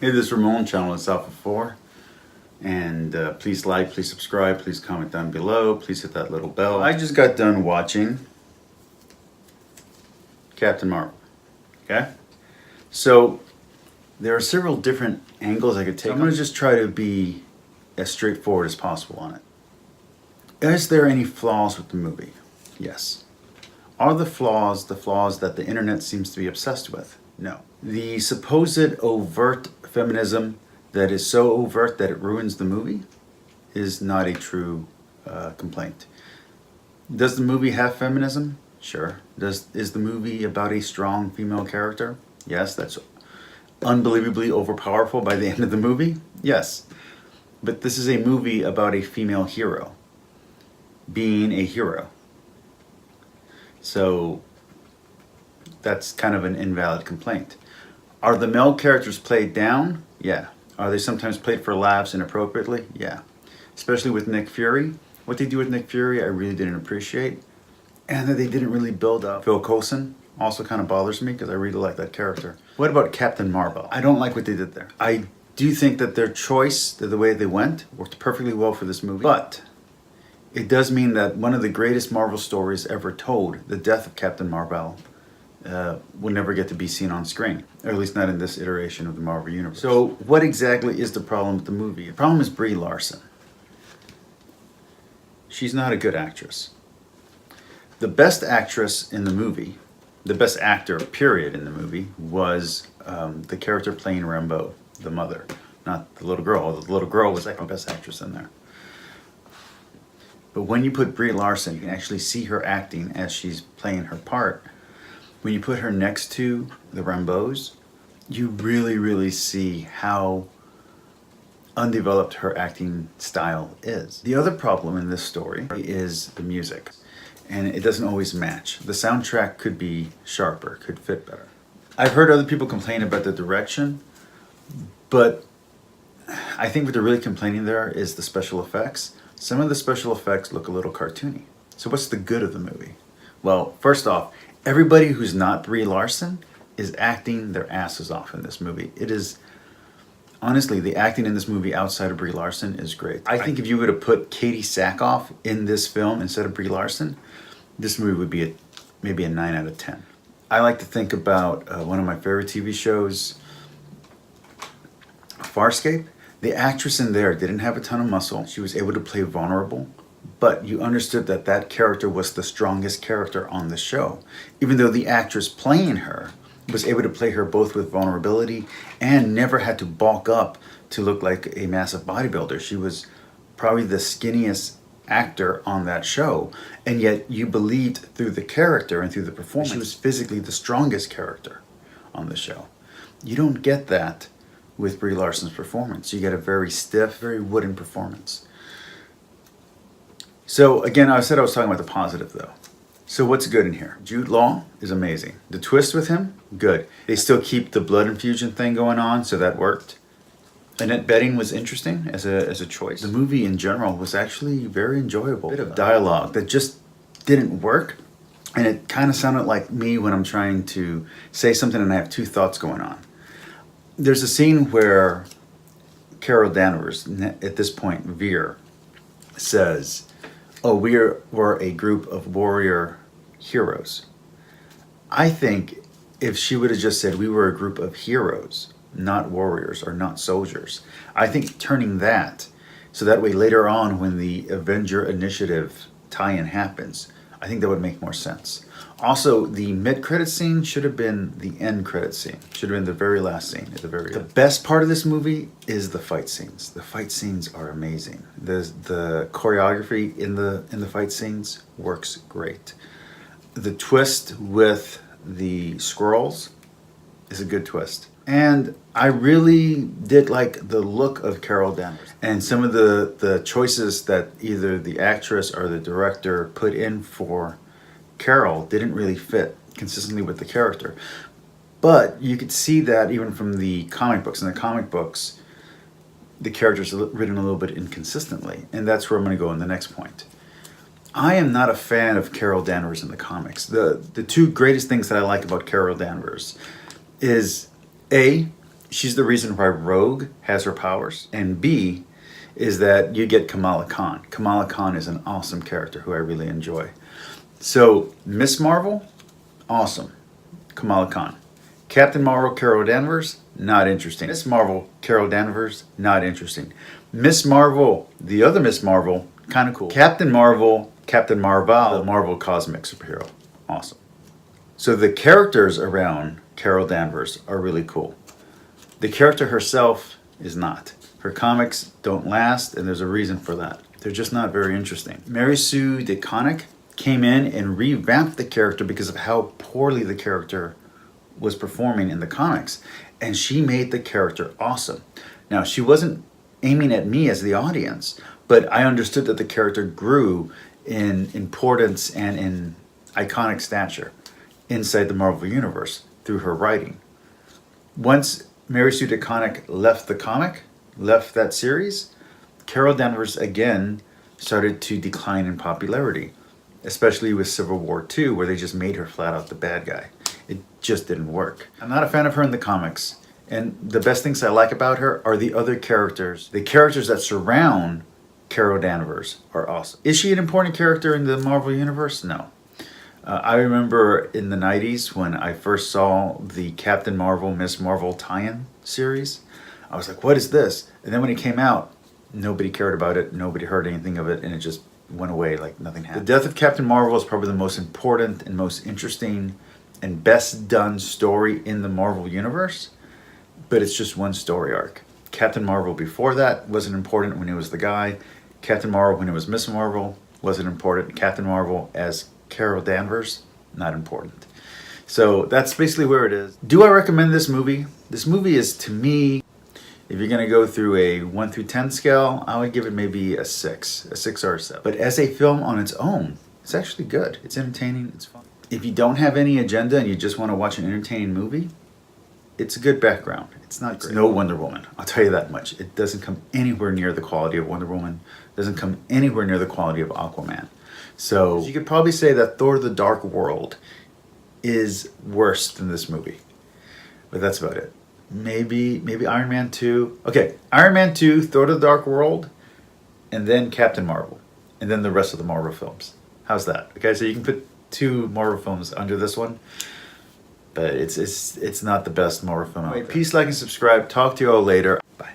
Hey, this is Ramon, channel is Alpha 4. And please like, please subscribe, please comment down below, please hit that little bell. I just got done watching Captain Marvel. Okay? So there are several different angles I could take. I'm going to just try to be as straightforward as possible on it. Is there any flaws with the movie? Yes. Are the flaws that the internet seems to be obsessed with? No. The supposed overt feminism that is so overt that it ruins the movie is not a true complaint. Does the movie have feminism? Sure. Is the movie about a strong female character? Yes, that's unbelievably overpowerful by the end of the movie? Yes. But this is a movie about a female hero being a hero. So that's kind of an invalid complaint. Are the male characters played down? Yeah. Are they sometimes played for laughs inappropriately? Yeah. Especially with Nick Fury. What they do with Nick Fury I really didn't appreciate. And that they didn't really build up Phil Coulson also kind of bothers me because I really like that character. What about Captain Marvel? I don't like what they did there. I do think that their choice, the way they went, worked perfectly well for this movie. But it does mean that one of the greatest Marvel stories ever told, the death of Captain Marvel, will never get to be seen on screen, or at least not in this iteration of the Marvel Universe. So what exactly is the problem with the movie? The problem is Brie Larson. She's not a good actress. The best actress in the movie, the best actor, period, in the movie, was the character playing Rambeau, the mother, not the little girl. The little girl was like the best actress in there. But when you put Brie Larson, you can actually see her acting as she's playing her part. When you put her next to the Rambeaus, you really, really see how undeveloped her acting style is. The other problem in this story is the music, and it doesn't always match. The soundtrack could be sharper, could fit better. I've heard other people complain about the direction, but I think what they're really complaining there is the special effects. Some of the special effects look a little cartoony. So what's the good of the movie? Well, first off, everybody who's not Brie Larson is acting their asses off in this movie. It is, honestly, the acting in this movie outside of Brie Larson is great. I think if you were to put Katie Sackhoff in this film instead of Brie Larson, this movie would be maybe a 9 out of 10. I like to think about one of my favorite TV shows, Farscape. The actress in there didn't have a ton of muscle. She was able to play vulnerable, but you understood that that character was the strongest character on the show. Even though the actress playing her was able to play her both with vulnerability and never had to bulk up to look like a massive bodybuilder. She was probably the skinniest actor on that show, and yet you believed through the character and through the performance. She was physically the strongest character on the show. You don't get that with Brie Larson's performance. You get a very stiff, very wooden performance. So again, I said I was talking about the positive though. So what's good in here? Jude Law is amazing. The twist with him, good. They still keep the blood infusion thing going on, so that worked. Annette Bening was interesting as a choice. The movie in general was actually very enjoyable. A bit of dialogue that just didn't work, and it kind of sounded like me when I'm trying to say something and I have two thoughts going on. There's a scene where Carol Danvers, at this point Veer, says, oh, we're a group of warrior heroes. I think if she would have just said we were a group of heroes, not warriors or not soldiers, I think turning that, so that way later on when the Avenger Initiative tie-in happens, I think that would make more sense. Also, the mid-credit scene should have been the end credit scene. Should have been the very last scene at the very end. The best part of this movie is the fight scenes. The fight scenes are amazing. The choreography in the fight scenes works great. The twist with the Skrulls is a good twist. And I really did like the look of Carol Danvers. And some of the choices that either the actress or the director put in for Carol didn't really fit consistently with the character. But you could see that even from the comic books. In the comic books, the characters are written a little bit inconsistently. And that's where I'm going to go in the next point. I am not a fan of Carol Danvers in the comics. The two greatest things that I like about Carol Danvers is A, she's the reason why Rogue has her powers. And B is that you get Kamala Khan. Kamala Khan is an awesome character who I really enjoy. So Miss Marvel, awesome. Kamala Khan. Captain Marvel, Carol Danvers, not interesting. Miss Marvel, Carol Danvers, not interesting. Miss Marvel, the other Miss Marvel, kind of cool. Captain Marvel, Captain Marvel, the Marvel cosmic superhero, awesome. So the characters around Carol Danvers are really cool. The character herself is not. Her comics don't last, and there's a reason for that. They're just not very interesting. Mary Sue DeConnick came in and revamped the character because of how poorly the character was performing in the comics, and she made the character awesome. Now, she wasn't aiming at me as the audience, but I understood that the character grew in importance and in iconic stature inside the Marvel Universe through her writing. Once Mary Sue DeConnick left the comic, left that series, Carol Danvers again started to decline in popularity, especially with Civil War II, where they just made her flat out the bad guy. It just didn't work. I'm not a fan of her in the comics, and the best things I like about her are the other characters. The characters that surround Carol Danvers are awesome. Is she an important character in the Marvel Universe? No. I remember in the 90s when I first saw the Captain Marvel, Miss Marvel tie-in series. I was like, what is this? And then when it came out, nobody cared about it, nobody heard anything of it, and it just went away like nothing happened. The death of Captain Marvel is probably the most important and most interesting and best done story in the Marvel Universe, but it's just one story arc. Captain Marvel before that wasn't important when he was the guy. Captain Marvel when it was Miss Marvel wasn't important. Captain Marvel as Carol Danvers, not important. So that's basically where it is. Do I recommend this movie? This movie is, to me, if you're gonna go through a 1 through 10 scale, I would give it maybe a 6 or a 7. But as a film on its own, it's actually good. It's entertaining, it's fun. If you don't have any agenda and you just want to watch an entertaining movie, it's a good background. It's not great. It's no Wonder Woman, I'll tell you that much. It doesn't come anywhere near the quality of Wonder Woman. It doesn't come anywhere near the quality of Aquaman. So you could probably say that Thor: The Dark World is worse than this movie. But that's about it. Maybe Iron Man 2. Okay, Iron Man 2, Thor: The Dark World, and then Captain Marvel. And then the rest of the Marvel films. How's that? Okay, so you can put 2 Marvel films under this one. But it's not the best Marvel film out there. Peace, like, and subscribe. Talk to you all later. Bye.